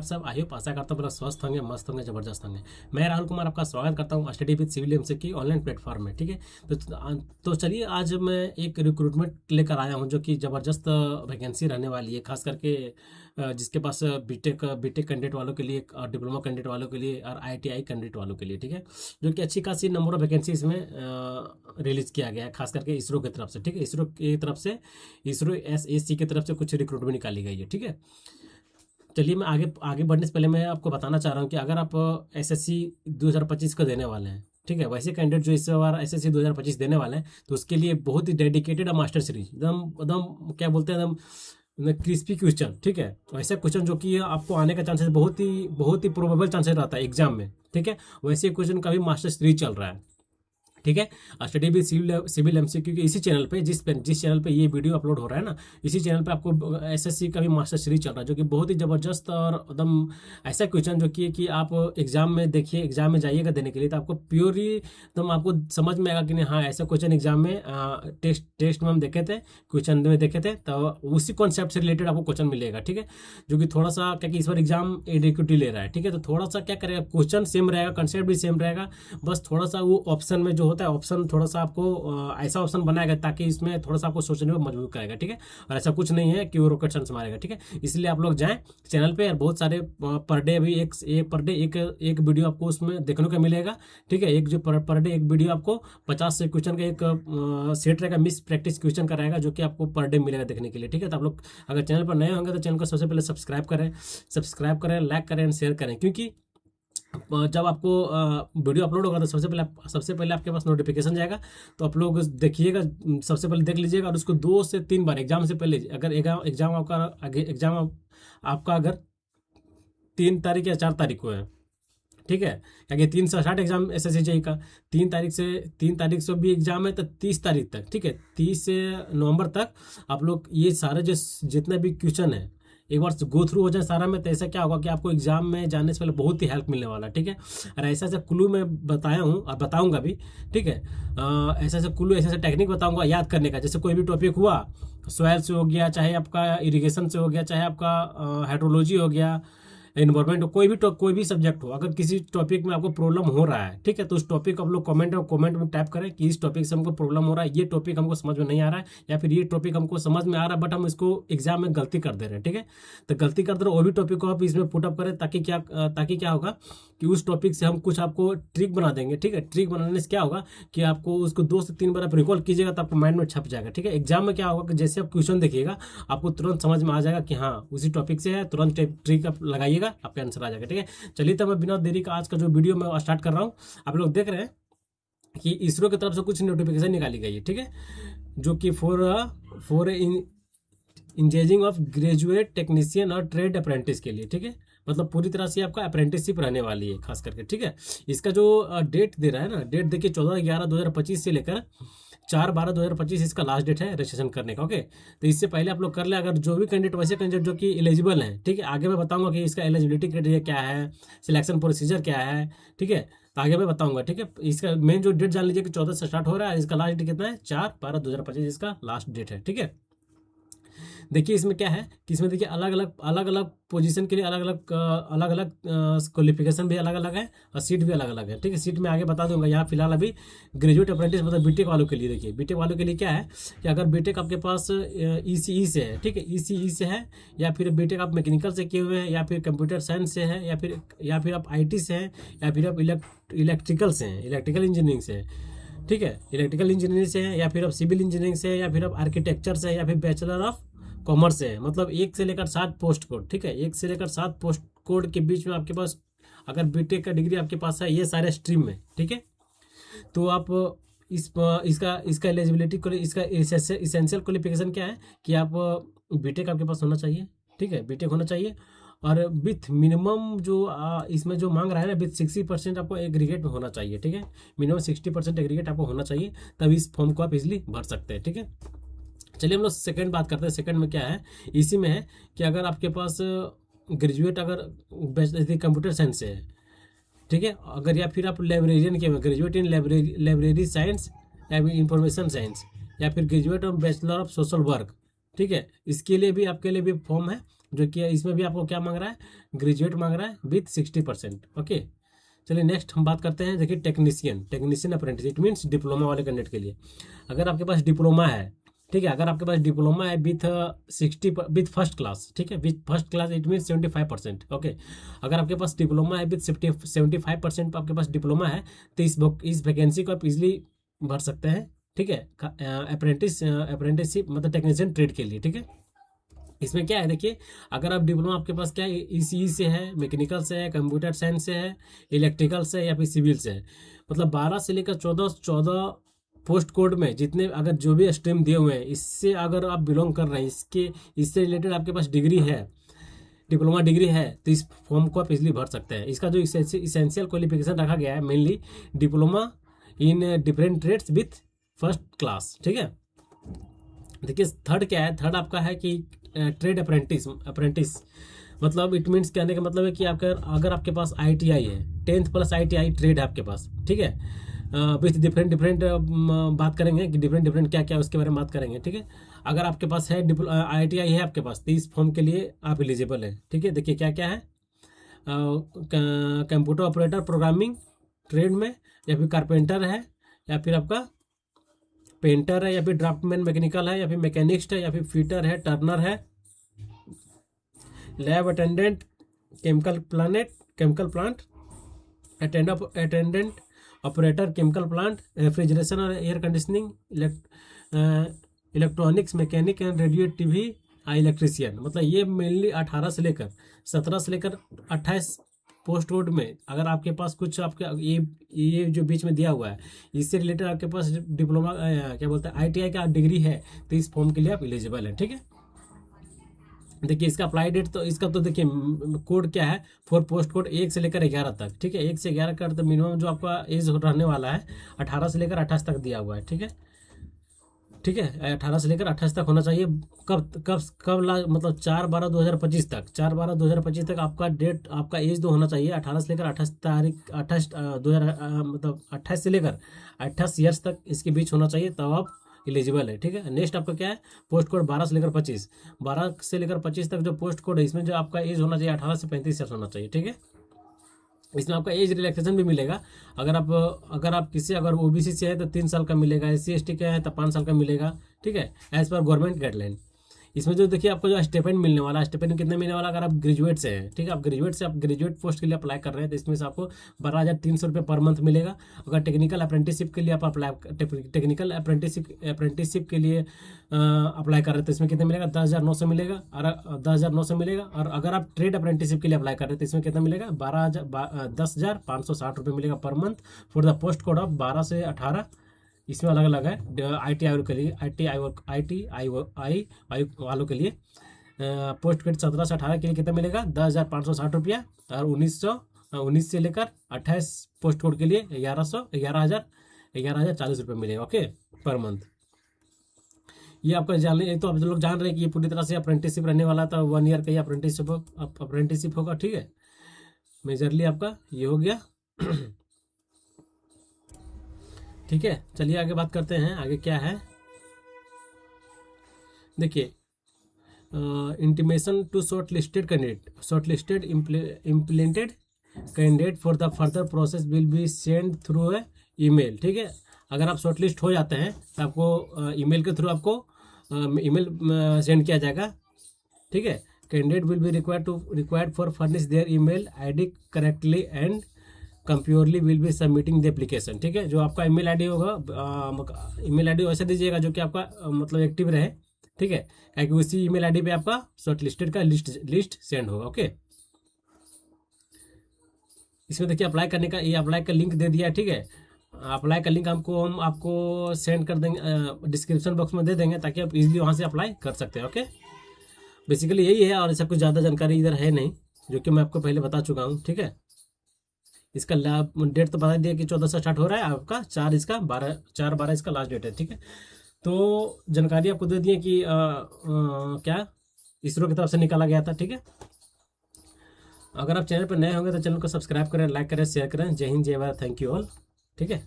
सब? I hope आशा करता हूँ स्वस्थ होंगे, मस्त होंगे, जबरदस्त होंगे। मैं राहुल कुमार आपका स्वागत करता हूँ स्टडी विद सिविल एमसीक्यू की ऑनलाइन प्लेटफॉर्म में। ठीक है, तो चलिए आज मैं एक रिक्रूटमेंट लेकर आया हूँ जो कि ज़बरदस्त वैकेंसी रहने वाली है, खास करके जिसके पास बीटेक कैंडिडेट वालों के लिए और डिप्लोमा कैंडिडेट वालों के लिए और आईटीआई कैंडिडेट वालों के लिए। ठीक है, जो कि अच्छी खासी नंबर ऑफ वैकेंसी इसमें रिलीज़ किया गया है, खास करके इसरो की तरफ से। ठीक है, इसरो की तरफ से, इसरो एसएससी की तरफ से कुछ रिक्रूटमेंट निकाली गई है। ठीक है, चलिए मैं आगे आगे बढ़ने से पहले मैं आपको बताना चाह रहा हूँ कि अगर आप एसएससी 2025 को देने वाले हैं, ठीक है, वैसे कैंडिडेट जो इस बार एसएससी 2025 देने वाले हैं, तो उसके लिए बहुत ही डेडिकेटेड मास्टर सीरीज एकदम एकदम क्या बोलते हैं एकदम क्रिस्पी क्वेश्चन। ठीक है, वैसे क्वेश्चन जो कि आपको आने का चांसेस बहुत ही प्रोबेबल चांसेस रहता है एग्जाम में। ठीक है, वैसे क्वेश्चन का भी मास्टर सीरीज चल रहा है। ठीक है, स्टडी विद सिविल एमसीक्यू के इसी चैनल पे, जिस चैनल पे ये वीडियो अपलोड हो रहा है ना, इसी चैनल पे आपको एसएससी का भी मास्टर सीरीज चल रहा है, जो कि बहुत ही ज़बरदस्त और एकदम ऐसा क्वेश्चन जो कि आप एग्जाम में देखिए, एग्जाम में जाइएगा देने के लिए तो आपको प्योरली एकदम आपको समझ में आएगा कि नहीं, हाँ ऐसा क्वेश्चन एग्जाम में टेस्ट में हम देखे थे, क्वेश्चन में देखे थे, तो उसी कॉन्सेप्ट से रिलेटेड आपको क्वेश्चन मिलेगा। ठीक है, जो कि थोड़ा सा क्या कि इस बार एग्जाम एडिक्यूटी ले रहा है। ठीक है, तो थोड़ा सा क्या करेगा, क्वेश्चन सेम रहेगा, कंसेप्ट भी सेम रहेगा, बस थोड़ा सा वो ऑप्शन में जो होता है, ऑप्शन थोड़ा सा आपको ऐसा ऑप्शन बनाएगा ताकि इसमें थोड़ा सा आपको सोचने में मजबूर करेगा। ठीक है, और ऐसा कुछ नहीं है कि वो रॉकेट साइंस मारेगा। ठीक है, इसलिए आप लोग जाएं चैनल पे, और बहुत सारे पर डे अभी एक पर डे एक वीडियो आपको उसमें देखने को मिलेगा। ठीक है, एक जो पर डे एक वीडियो आपको 50 से क्वेश्चन का एक सेट रहेगा, मिस प्रैक्टिस क्वेश्चन का रहेगा, जो कि आपको पर डे मिलेगा देखने के लिए। ठीक है, तो आप लोग अगर चैनल पर नए होंगे तो चैनल को सबसे पहले सब्सक्राइब करें, लाइक करें एंड शेयर करें, क्योंकि जब आपको वीडियो अपलोड होगा तो सबसे पहले आपके पास नोटिफिकेशन जाएगा, तो आप लोग देखिएगा, सबसे पहले देख लीजिएगा, और उसको 2 से 3 बार एग्जाम से पहले, अगर एग्जाम आपका अगर 3 तारीख या 4 तारीख को है, ठीक है, क्योंकि 3 से स्टार्ट एग्जाम एसएससी का, 3 तारीख से भी एग्जाम है, तो 30 तारीख तक, ठीक है, 30 नवंबर तक आप लोग ये सारे जो जितने भी क्वेश्चन है एक बार गो थ्रू हो जाए सारा में, तो ऐसा क्या होगा कि आपको एग्जाम में जाने से पहले बहुत ही हेल्प मिलने वाला है। ठीक है, और ऐसा ऐसा क्लू मैं बताया हूँ और बताऊंगा भी। ठीक है, ऐसा ऐसा क्लू, ऐसा ऐसा टेक्निक बताऊंगा याद करने का। जैसे कोई भी टॉपिक हुआ, सॉइल से हो गया, चाहे आपका इरिगेशन से हो गया, चाहे आपका हाइड्रोलॉजी हो गया, इन्वायरमेंट, कोई भी सब्जेक्ट हो, अगर किसी टॉपिक में आपको प्रॉब्लम हो रहा है, ठीक है, तो उस टॉपिक को आप लोग कमेंट में टाइप करें कि इस टॉपिक से हमको प्रॉब्लम हो रहा है, ये टॉपिक हमको समझ में नहीं आ रहा है, या फिर ये टॉपिक हमको समझ में आ रहा है बट हम इसको एग्जाम में गलती कर दे रहे हैं। ठीक है, तो गलती कर दे रहे वो भी टॉपिक को आप इसमें पुटअप करें, ताकि क्या होगा कि उस टॉपिक से हम कुछ आपको ट्रिक बना देंगे। ठीक है, ट्रिक बनाने से क्या होगा कि आपको उसको 2 से 3 बार आप रिकॉल कीजिएगा तो आपको माइंड में छप जाएगा। ठीक है, एग्जाम में क्या होगा कि जैसे आप क्वेश्चन देखिएगा आपको तुरंत समझ में आ जाएगा कि हाँ उसी टॉपिक से है, तुरंत ट्रिक आप लगाइएगा, आपका आंसर आ जाएगा। ठीक है, चलिए तो मैं बिना देरी का आज का जो वीडियो मैं स्टार्ट कर रहा हूँ। आप लोग देख रहे हैं कि इसरो की तरफ से कुछ नोटिफिकेशन निकाली गई है। ठीक है, जो कि for engineering of graduate technician और ट्रेड अप्रेंटिस के लिए। ठीक है, मतलब पूरी तरह से आपका अप्रेंटिसशिप रहने वाली है खास करके। ठीक है, इसका जो डेट दे रहा है ना, डेट देखिए 14/11/2025 से लेकर 4/12/2025 इसका लास्ट डेट है रजिस्ट्रेशन करने का। ओके, तो इससे पहले आप लोग कर ले, अगर जो भी कैंडिडेट, वैसे कैंडिडेट जो कि एलिजिबल हैं। ठीक है, आगे मैं बताऊंगा कि इसका एलिजिबिलिटी क्राइटेरिया क्या है, सिलेक्शन प्रोसीजर क्या है। ठीक है, तो आगे मैं बताऊंगा। ठीक है, इसका मेन जो डेट जान लीजिए कि 14 से स्टार्ट हो रहा है, इसका लास्ट डेट कितना है, 4/12/2025 इसका लास्ट डेट है। ठीक है, देखिए इसमें क्या है कि इसमें देखिए अलग अलग पोजीशन के लिए अलग अलग क्वालिफिकेशन भी अलग अलग है, और सीट भी अलग अलग है। ठीक है, सीट में आगे बता दूंगा। यहाँ फिलहाल अभी ग्रेजुएट अप्रेंटिस मतलब बीटेक वालों के लिए देखिए, बीटेक वालों के लिए क्या है कि अगर बीटेक आपके पास ईसीई से है, ठीक है, ईसीई से है, या फिर बीटेक आप मैकेनिकल से किए हुए हैं, या फिर कंप्यूटर साइंस से है, या फिर आप आईटी से हैं, या फिर आप इलेक्ट्रिकल से हैं, इलेक्ट्रिकल इंजीनियरिंग से है। ठीक है, इलेक्ट्रिकल इंजीनियरिंग से है, या फिर आप सिविल इंजीनियरिंग से है, या फिर आप आर्किटेक्चर से है, या फिर बैचलर ऑफ कॉमर्स है, मतलब 1 से लेकर 7 पोस्ट कोड। ठीक है, 1 से लेकर 7 पोस्ट कोड के बीच में आपके पास अगर बीटेक का डिग्री आपके पास है, ये सारे स्ट्रीम में। ठीक है, तो आप इसका एलिजिबिलिटी को, इसका इसेंशियल क्वालिफिकेशन क्या है कि आप बीटेक आपके पास होना चाहिए। ठीक है, बीटेक होना चाहिए, और विथ मिनिमम जो इसमें जो मांग रहा है ना, विथ 60% आपको एग्रीगेट में होना चाहिए। ठीक है, मिनिमम 60% एग्रीगेट आपको होना चाहिए, तब इस फॉर्म को आप इजिली भर सकते हैं। ठीक है, चलिए हम लोग सेकंड बात करते हैं। सेकंड में क्या है, इसी में है कि अगर आपके पास ग्रेजुएट अगर कंप्यूटर साइंस से है, ठीक है, अगर या फिर आप लाइब्रेरियन के ग्रेजुएट इन लाइब्रेरी साइंस या फिर इंफॉर्मेशन साइंस, या फिर graduate of bachelor of social work. ठीक है, इसके लिए भी आपके लिए भी फॉर्म है, जो कि इसमें भी आपको क्या मांग रहा है, ग्रेजुएट मांग रहा है विथ 60%। ओके, चलिए नेक्स्ट हम बात करते हैं। देखिए technician apprentice, it means diploma वाले कैंडिडेट के लिए। अगर आपके पास डिप्लोमा है, ठीक है, अगर आपके पास डिप्लोमा है विथ 60 विथ फर्स्ट क्लास, ठीक है, with first class it mean 75%। Okay, अगर आपके पास डिप्लोमा है विथ 75% आपके पास डिप्लोमा है, तो इस वैकेंसी को आप इजिली भर सकते हैं, ठीक है, अप्रेंटिसशिप मतलब टेक्नीशियन ट्रेड के लिए। ठीक है, इसमें क्या है, देखिए, अगर आप डिप्लोमा आपके पास क्या है, ईसीई से है, मैकेनिकल से है, कंप्यूटर साइंस से है, इलेक्ट्रिकल से है, या फिर सिविल से है, मतलब 12 से लेकर 14 पोस्ट कोड में जितने अगर जो भी स्ट्रीम दिए हुए हैं, इससे अगर आप बिलोंग कर रहे हैं, इससे रिलेटेड आपके पास डिग्री है, डिप्लोमा डिग्री है, तो इस फॉर्म को आप इजिली भर सकते हैं। इसका जो इसेंशियल क्वालिफिकेशन रखा गया है mainly diploma in different trades with first class. ठीक है, देखिए थर्ड क्या है, थर्ड आपका है कि ट्रेड अप्रेंटिस मतलब इट मीन्स कहने का मतलब है कि आपका अगर आपके पास ITI है, 10th प्लस ITI ट्रेड है आपके पास, ठीक है, विथ डिफरेंट बात करेंगे कि डिफरेंट क्या क्या उसके बारे में बात करेंगे। ठीक है, अगर आपके पास है ITI है आपके पास, तो इस फॉर्म के लिए आप एलिजिबल है। ठीक है, देखिए क्या क्या है, कंप्यूटर ऑपरेटर प्रोग्रामिंग ट्रेड में, या फिर कारपेंटर है, या फिर आपका पेंटर है, या फिर ड्राफ्टमैन मैकेनिकल है, या फिर मैकेनिस्ट है, या फिर फिटर है, टर्नर है, lab attendant, chemical plant attendant, operator chemical plant, refrigeration और air conditioning, electronics mechanic and radio TV electrician. मतलब ये मेनली 18 से लेकर 17 से लेकर 28 पोस्ट कोड में अगर आपके पास कुछ आपके ये जो बीच में दिया हुआ है, इससे रिलेटेड आपके पास डिप्लोमा क्या बोलते हैं ITI का डिग्री है, तो इस फॉर्म के लिए आप एलिजिबल हैं। ठीक है, देखिए इसका अप्लाई डेट तो इसका तो देखिए कोड क्या है, फॉर पोस्ट कोड 1 से लेकर 11 तक। ठीक है, 1 से 11 का तो मिनिमम जो आपका एज रहने वाला है 18 से लेकर 28 तक दिया हुआ है। ठीक है, ठीक है, 18 से लेकर 28 तक होना चाहिए। कब मतलब 4/12/2025 तक, 4/12/2025 तक आपका डेट, आपका एज तो होना चाहिए 18 से लेकर 28 तारीख, 28 मतलब 28 से लेकर 28 ईयर्स तक इसके बीच होना चाहिए, तब आप एलिजिबल है। ठीक है, नेक्स्ट आपका क्या है, पोस्ट कोड 12 से लेकर 25, 12 से लेकर 25 तक जो पोस्ट कोड है, इसमें जो आपका एज होना चाहिए 18 से 35 ईयर्स होना चाहिए। ठीक है, इसमें आपका एज रिलैक्सेशन भी मिलेगा। अगर आप किसी अगर OBC से है तो 3 साल का मिलेगा, SC ST के हैं तो 5 साल का मिलेगा। ठीक है, एज पर गवर्नमेंट गाइडलाइन। इसमें जो देखिए आपको जो स्टेपेंड मिलने वाला है, स्टेपेंड कितने मिलने वाला, अगर आप ग्रेजुएट से हैं, ठीक है, आप ग्रेजुएट पोस्ट के लिए अप्लाई कर रहे हैं, तो इसमें से आपको 12,300 रुपये पर मंथ मिलेगा। अगर टेक्निकल अप्रेंटिसशिप के लिए आप टेक्निकल अप्रेंटिसशिप के लिए अप्लाई कर रहे हैं, तो इसमें कितना मिलेगा, 10,900 मिलेगा, और 10,900 मिलेगा। और अगर आप ट्रेड अप्रेंटिसशिप के लिए अप्लाई कर रहे हैं, तो इसमें कितना मिलेगा, 10,560 रुपये मिलेगा per month for the post code of 12 से 18। इसमें अलग अलग है, ITI के लिए, ITI वालों के लिए पोस्ट ग्रेड 17 से 18 के लिए कितना मिलेगा, 10,560 रुपया, और 19 से लेकर 28 पोस्ट कोड के लिए 11,040 रुपये मिलेगा। Okay, per month. ये आपका ये तो आप लोग जान रहे हैं कि ये पूरी तरह से अप्रेंटिसशिप रहने वाला था, 1 ईयर का ही अप्रेंटिसशिप होगा। ठीक है, मेजरली आपका ये हो गया। ठीक है, चलिए आगे बात करते हैं, आगे क्या है, देखिए intimation to shortlisted implemented candidate for the further process will be send through a email. ठीक है, अगर आप शॉर्टलिस्ट हो जाते हैं तो आपको ईमेल के थ्रू आपको ईमेल सेंड किया जाएगा। ठीक है, candidate will be required for furnish their email ID correctly and compulsorily will be submitting the application. ठीक है, जो आपका ईमेल ID होगा, ईमेल ID वैसे दीजिएगा जो कि आपका मतलब एक्टिव रहे। ठीक है, क्योंकि उसी ईमेल ID पे आपका शॉर्ट लिस्टेड का लिस्ट सेंड होगा। ओके, इसमें देखिए अप्लाई करने का, ये अप्लाई का लिंक दे दिया है। ठीक है, अप्लाई का लिंक हम आपको सेंड कर देंगे, डिस्क्रिप्शन बॉक्स में दे देंगे, ताकि आप इजीली वहाँ से अप्लाई कर सकते हैं। ओके, बेसिकली यही है, और ऐसा कुछ ज़्यादा जानकारी इधर है नहीं, जो कि मैं आपको पहले बता चुका हूँ। ठीक है, इसका डेट तो बता दिया कि 14 से स्टार्ट हो रहा है आपका, 4/12 इसका लास्ट डेट है। ठीक है, तो जानकारी आपको दे दिए कि क्या इसरो की तरफ से निकाला गया था। ठीक है, अगर आप चैनल पर नए होंगे तो चैनल को सब्सक्राइब करें, लाइक करें, शेयर करें। जय हिंद, जय भारत, थैंक यू ऑल। ठीक है।